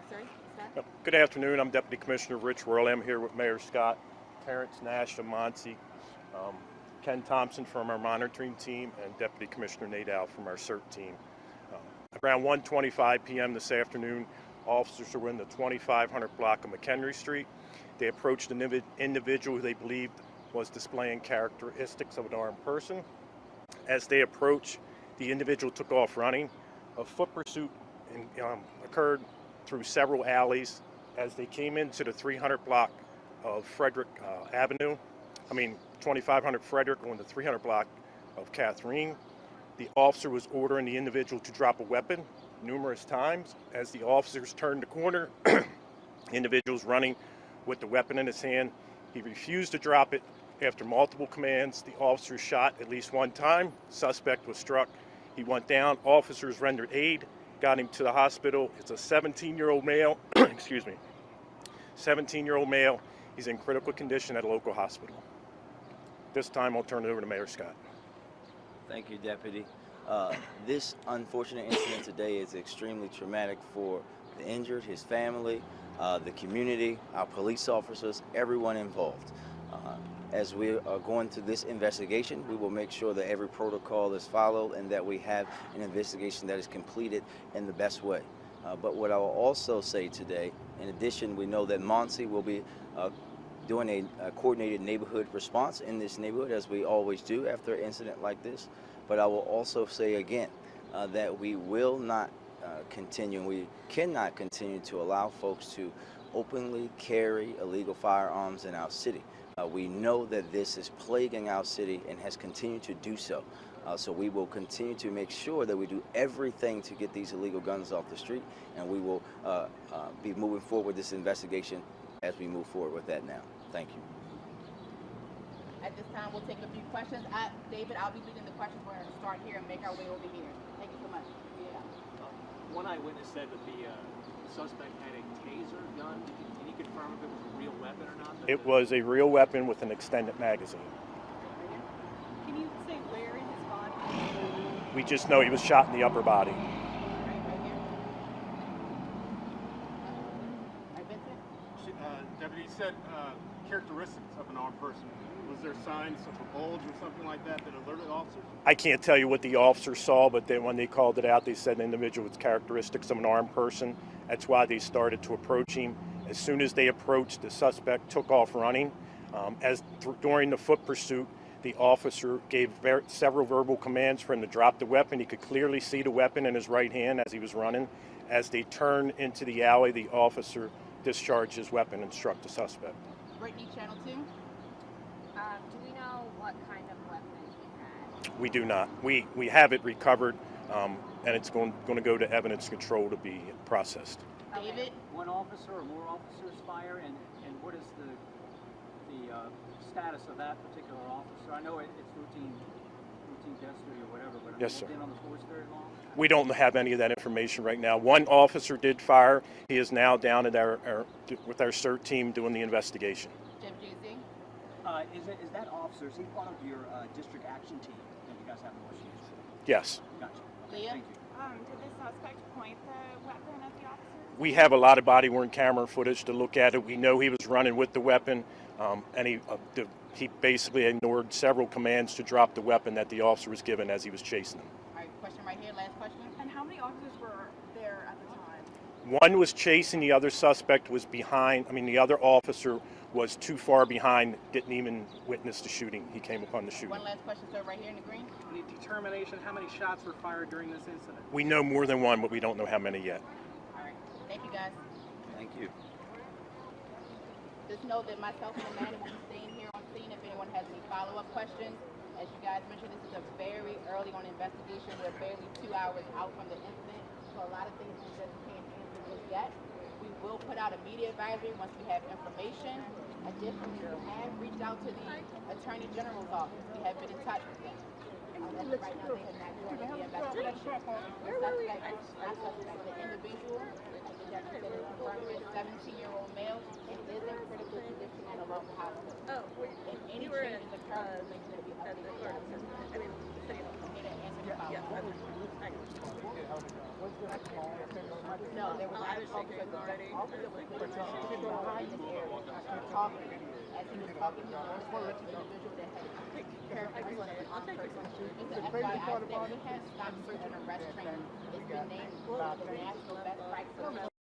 sir. Good afternoon. I'm Deputy Commissioner Rich Worley. I'm here with Mayor Scott, Terrence Nash of Muncie, Ken Thompson from our monitoring team, and Deputy Commissioner Nadal from our CERT team. Around 1:25 p.m. this afternoon, officers were in the 2500 block of McHenry Street. They approached an individual who they believed was displaying characteristics of an armed person. As they approached, the individual took off running. A foot pursuit occurred through several alleys. As they came into the 300 block of 2500 Frederick on the 300 block of Catherine, the officer was ordering the individual to drop a weapon numerous times. As the officers turned the corner, the individual was running with the weapon in his hand. He refused to drop it. After multiple commands, the officer shot at least one time. Suspect was struck. He went down. Officers rendered aid, got him to the hospital. It's a 17-year-old male. Excuse me. 17-year-old male. He's in critical condition at a local hospital. This time, I'll turn it over to Mayor Scott. Thank you, Deputy. This unfortunate incident today is extremely traumatic for the injured, his family, the community, our police officers, everyone involved. As we are going through this investigation, we will make sure that every protocol is followed and that we have an investigation that is completed in the best way. But what I will also say today, in addition, we know that Muncie will be doing a coordinated neighborhood response in this neighborhood, as we always do after an incident like this. But I will also say again that we will not continue, we cannot continue to allow folks to openly carry illegal firearms in our city. We know that this is plaguing our city and has continued to do so. So we will continue to make sure that we do everything to get these illegal guns off the street, and we will be moving forward with this investigation as we move forward with that now. Thank you. At this time, we'll take a few questions. David, I'll be leading the questions. We're going to start here and make our way over here. Thank you so much. Yeah. One eyewitness said that the suspect had a taser gun. Can you confirm if it was a real weapon or not? It was a real weapon with an extended magazine. Can you say where in his body? We just know he was shot in the upper body. Deputy said characteristics of an armed person. Was there signs of a bulge or something like that that alerted officers? I can't tell you what the officers saw, but then when they called it out, they said an individual with characteristics of an armed person. That's why they started to approach him. As soon as they approached, the suspect took off running. During the foot pursuit, the officer gave several verbal commands for him to drop the weapon. He could clearly see the weapon in his right hand as he was running. As they turned into the alley, the officer discharged his weapon and struck the suspect. Brittany, Channel 2. Do we know what kind of weapon he had? We do not. We have it recovered, and it's going to go to evidence control to be processed. David? One officer or more officers fire, and what is the status of that particular officer? I know it's routine testing or whatever, but yes, sir. Been on the force very long? We don't have any of that information right now. One officer did fire. He is now down at with our CERT team doing the investigation. Jim Juicy? Is that officer, is he part of your district action team that you guys have negotiations? Yes. Gotcha. Leah? Thank you. Did the suspect point the weapon at the officer? We have a lot of body-worn camera footage to look at it. We know he was running with the weapon, and he basically ignored several commands to drop the weapon that the officer was given as he was chasing him. All right, question right here, last question. And how many officers were there at the time? One was chasing, the other suspect was behind. The other officer was too far behind, didn't even witness the shooting. He came upon the shooting. One last question, sir, right here in the green. Any determination how many shots were fired during this incident? We know more than one, but we don't know how many yet. All right, thank you, guys. Thank you. Just know that myself and Amanda will be staying here on scene if anyone has any follow-up questions. As you guys mentioned, this is a very early on investigation. We're barely 2 hours out from the incident, so a lot of things we just can't answer just yet. We will put out a media advisory once we have information. Additionally, we have reached out to the Attorney General's office. We have been in touch with them. As of right now, they have not done any investigation. The individual, as the judge said, is confirmed as a 17-year-old male and is in critical condition at a local hospital. If any changes occur, we'll make sure to be updated. I'm here to answer your follow-up. No, there was not an officer. The officer was sitting behind this area talking. As he was talking, he noticed the individual that had characteristics of an armed person. Just an FYI, he has stopped search and arrest training. It's been named the national best practice.